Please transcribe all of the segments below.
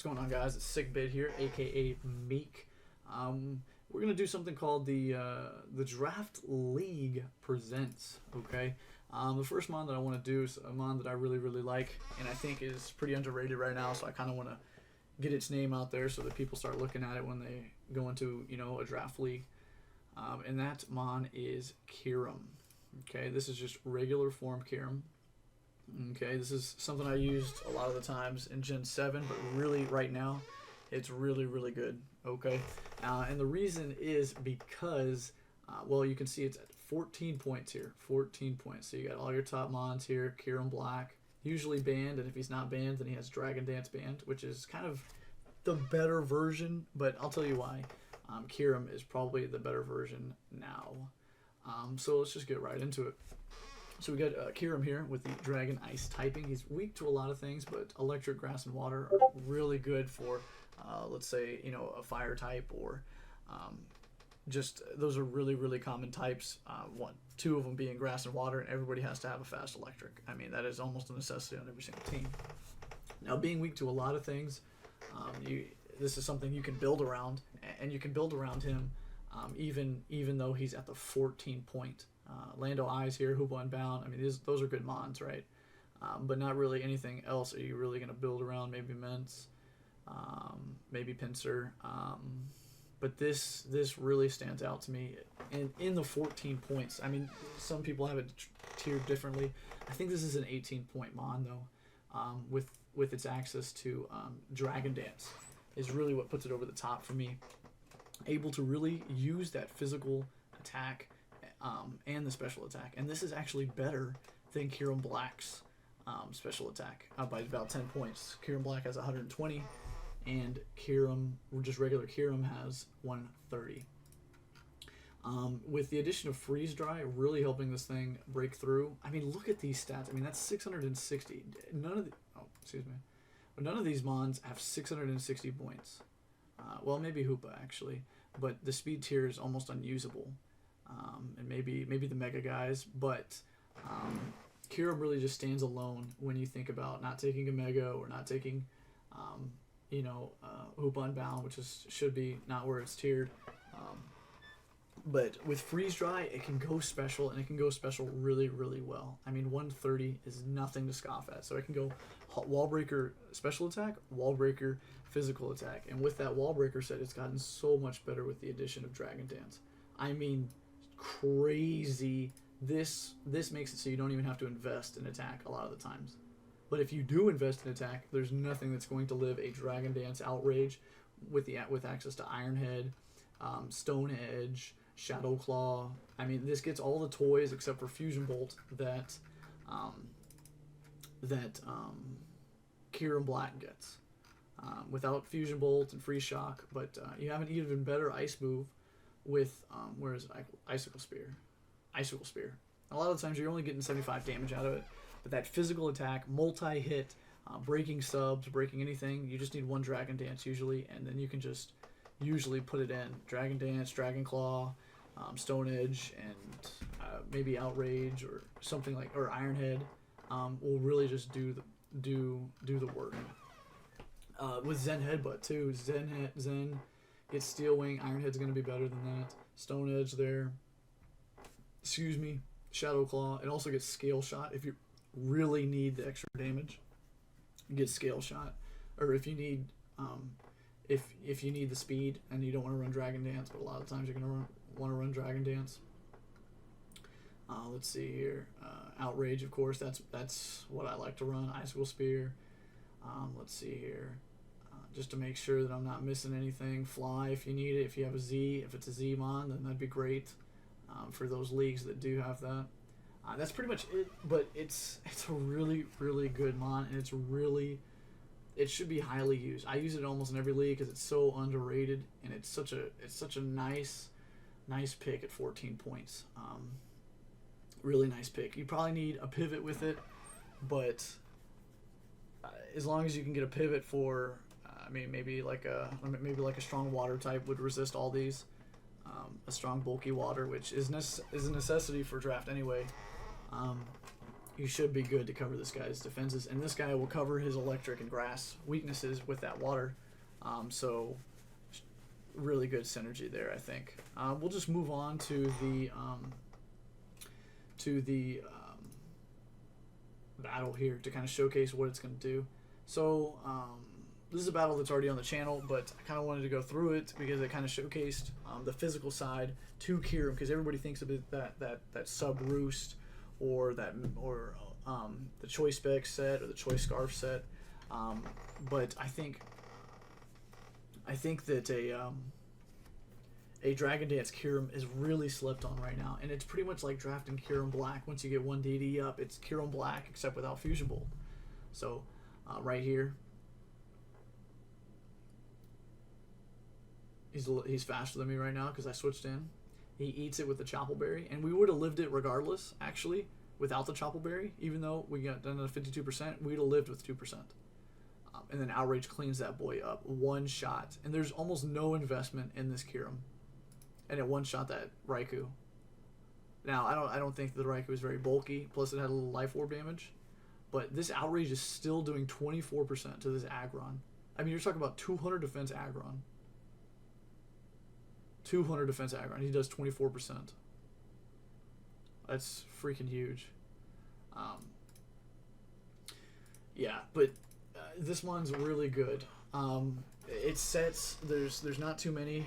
going on, guys? It's Sick Bit here, aka Meek. We're gonna do something called the Draft League Presents. Okay. The first mod that I want to do is a mod that I really like, and I think is pretty underrated right now. So I kind of want to get its name out there so that people start looking at it when they go into a draft league. And that mod is Kyurem. Okay, this is just regular form Kyurem. Okay, this is something I used a lot of the times in Gen 7, but really right now, it's really good. Okay, and the reason is because, well, you can see it's at 14 points here. 14 points. So you got all your top mons here. Kyurem Black, usually banned, and if he's not banned, then he has Dragon Dance banned, which is kind of the better version, but I'll tell you why. Kyurem is probably the better version now. So let's just get right into it. So we got Kyurem here with the Dragon Ice typing. He's weak to a lot of things, but Electric, Grass, and Water are really good for, let's say, a Fire type, or just those are really common types. Two of them being Grass and Water, and everybody has to have a fast Electric. I mean, that is almost a necessity on every single team. Now, being weak to a lot of things, this is something you can build around, and you can build around him even though he's at the 14 point. Lando Eyes here, Hoop Unbound. I mean, those are good mons, right? But not really anything else are you really going to build around. Maybe Mints, maybe Pincer. But this really stands out to me. And in the 14 points, I mean, some people have it tiered differently. I think this is an 18 point mon, though, with its access to Dragon Dance is really what puts it over the top for me. Able to really use that physical attack and the special attack. And this is actually better than Kyurem Black's special attack by about 10 points. Kyurem Black has 120, and Kyurem, just regular Kyurem, has 130. With the addition of Freeze Dry really helping this thing break through. I mean, look at these stats. I mean, that's 660. None of these mons have 660 points. Well, maybe Hoopa actually, but the speed tier is almost unusable. And maybe the mega guys, but Kyurem really just stands alone when you think about not taking a mega or not taking, Hoop Unbound, which should be not where it's tiered. But with Freeze Dry, it can go special, and it can go special really well. I mean, 130 is nothing to scoff at. So it can go Wall Breaker special attack, Wall Breaker physical attack. And with that Wall Breaker set, it's gotten so much better with the addition of Dragon Dance. I mean, crazy. This makes it so you don't even have to invest in attack a lot of the times. But if you do invest in attack, there's nothing that's going to live a Dragon Dance outrage with access to Iron Head, Stone Edge, Shadow Claw. I mean, this gets all the toys except for Fusion Bolt that Kyurem Black gets. Without Fusion Bolt and Free Shock, but you have an even better ice move with where is it? Icicle Spear. A lot of the times you're only getting 75 damage out of it, but that physical attack, multi-hit, breaking subs, breaking anything, you just need one Dragon Dance usually, and then you can just usually put it in. Dragon Dance, Dragon Claw, Stone Edge, and maybe Outrage or something like, or Iron Head will really just do the work. With Zen Headbutt too, Zen gets Steel Wing. Iron Head's going to be better than that. Stone Edge there. Shadow Claw. It also gets Scale Shot if you really need the extra damage. You get Scale Shot, or if you need if you need the speed and you don't want to run Dragon Dance, but a lot of times you're going to want to run Dragon Dance. Let's see here. Outrage, of course. That's what I like to run. Icicle Spear. Let's see here. Just to make sure that I'm not missing anything. Fly if you need it. If you have a Z, if it's a Z mon, then that'd be great for those leagues that do have that. That's pretty much it. But it's a really good mon, and it should be highly used. I use it almost in every league because it's so underrated, and it's such a nice pick at 14 points. Really nice pick. You probably need a pivot with it, but as long as you can get a pivot for, maybe like a strong water type would resist all these. A strong bulky water, which is a necessity for draft anyway. you should be good to cover this guy's defenses, and this guy will cover his electric and grass weaknesses with that water. So really good synergy there, I think. We'll just move on to the battle here to kind of showcase what it's going to do. So this is a battle that's already on the channel, but I kind of wanted to go through it because it kind of showcased the physical side to Kyurem, because everybody thinks of it that sub roost or the choice spec set or the choice scarf set, but I think that a Dragon Dance Kyurem is really slept on right now, and it's pretty much like drafting Kyurem Black. Once you get 1 DD up, it's Kyurem Black except without Fusion Bolt. So right here, he's faster than me right now because I switched in. He eats it with the Choppleberry, and we would have lived it regardless, actually, without the Choppleberry. Even though we got done at 52%, we'd have lived with 2%. And then Outrage cleans that boy up. One shot. And there's almost no investment in this Kyurem. And it one-shot that Raikou. Now, I don't think the Raikou is very bulky, plus it had a little Life Orb damage. But this Outrage is still doing 24% to this Aggron. I mean, you're talking about 200 defense Aggron. 200 defense Aggron. He does 24%. That's freaking huge. Yeah, but this one's really good. It sets, there's not too many,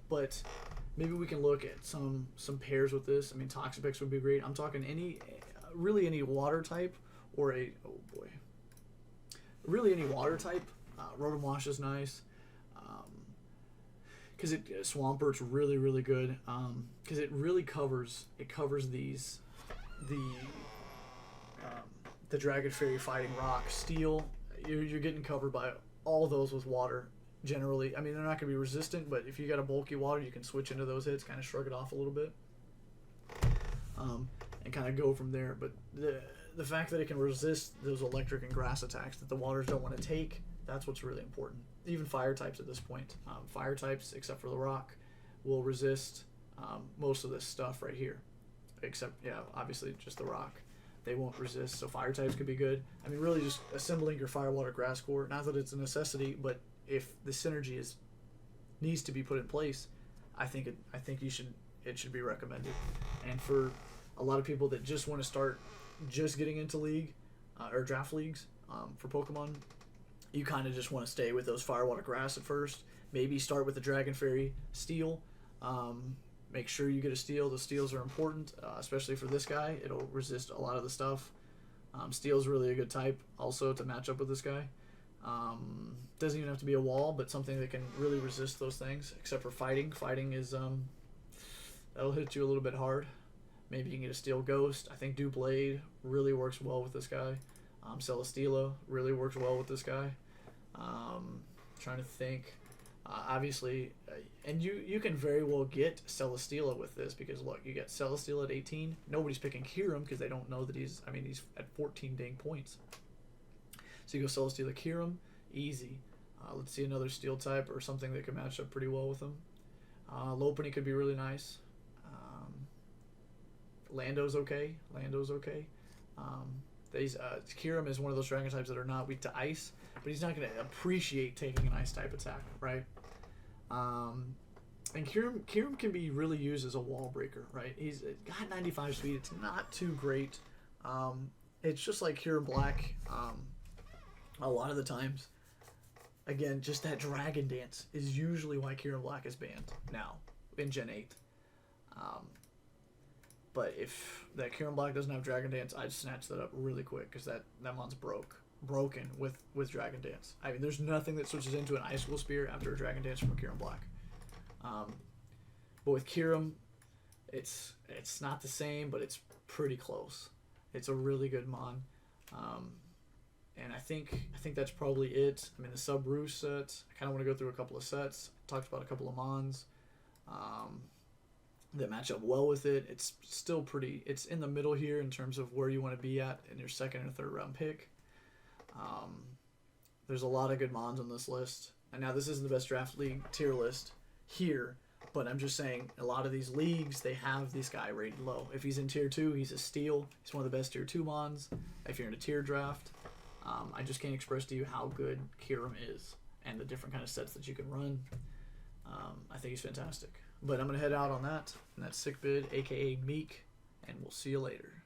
but maybe we can look at some pairs with this. I mean, Toxapex would be great. I'm talking really any water type or really any water type. Rotom Wash is nice. Because Swampert's really, really good. Because it really covers the Dragon Fairy Fighting Rock, Steel. You're getting covered by all those with water. Generally, I mean, they're not going to be resistant, but if you got a bulky water, you can switch into those hits, kind of shrug it off a little bit, and kind of go from there. But the fact that it can resist those electric and grass attacks that the waters don't want to take, that's what's really important. Even fire types at this point. Fire types, except for the rock, will resist most of this stuff right here. Except, yeah, obviously just the rock. They won't resist, so fire types could be good. I mean, really just assembling your fire, water, grass core. Not that it's a necessity, but if the synergy needs to be put in place, I think it should be recommended. And for a lot of people that just want to start just getting into league or draft leagues for Pokemon, you kind of just want to stay with those fire, water, grass at first. Maybe start with the Dragon Fairy Steel. Make sure you get a Steel. The Steels are important, especially for this guy. It'll resist a lot of the stuff. Steel's really a good type also to match up with this guy. Doesn't even have to be a wall, but something that can really resist those things, except for fighting. Fighting is, that'll hit you a little bit hard. Maybe you can get a Steel Ghost. I think Dewblade really works well with this guy. Celesteela really works well with this guy. Trying to think. Obviously, and you can very well get Celesteela with this, because look, you get Celesteela at 18. Nobody's picking Kyurem because they don't know that he's at 14 dang points. So you go Celesteela, Kyurem, easy. Let's see another Steel type or something that could match up pretty well with him. Lopunny could be really nice. Lando's okay. Kyurem is one of those dragon types that are not weak to ice, but he's not going to appreciate taking an ice type attack, right? And Kyurem can be really used as a wall breaker, right? He's got 95 speed. It's not too great. It's just like Kyurem Black a lot of the times. Again, just that Dragon Dance is usually why Kyurem Black is banned now in Gen 8. But if that Kyurem Black doesn't have Dragon Dance, I'd snatch that up really quick, because that mon's broken with Dragon Dance. I mean, there's nothing that switches into an Icicle Spear after a Dragon Dance from a Kyurem Black. But with Kyurem, it's not the same, but it's pretty close. It's a really good mon. And I think that's probably it. I mean, the Sub Roost sets, I kind of want to go through a couple of sets. Talked about a couple of mons that match up well with it. It's still it's in the middle here in terms of where you want to be at in your second and third round pick. There's a lot of good mons on this list. And now this isn't the best draft league tier list here, But I'm just saying, a lot of these leagues, they have this guy rated low. If he's in Tier 2, he's a steal. He's one of the best Tier 2 mons. If you're in a tier draft, I just can't express to you how good Kyurem is and the different kind of sets that you can run. I think he's fantastic. But I'm going to head out on that, and that's Sick Bid, a.k.a. Meek, and we'll see you later.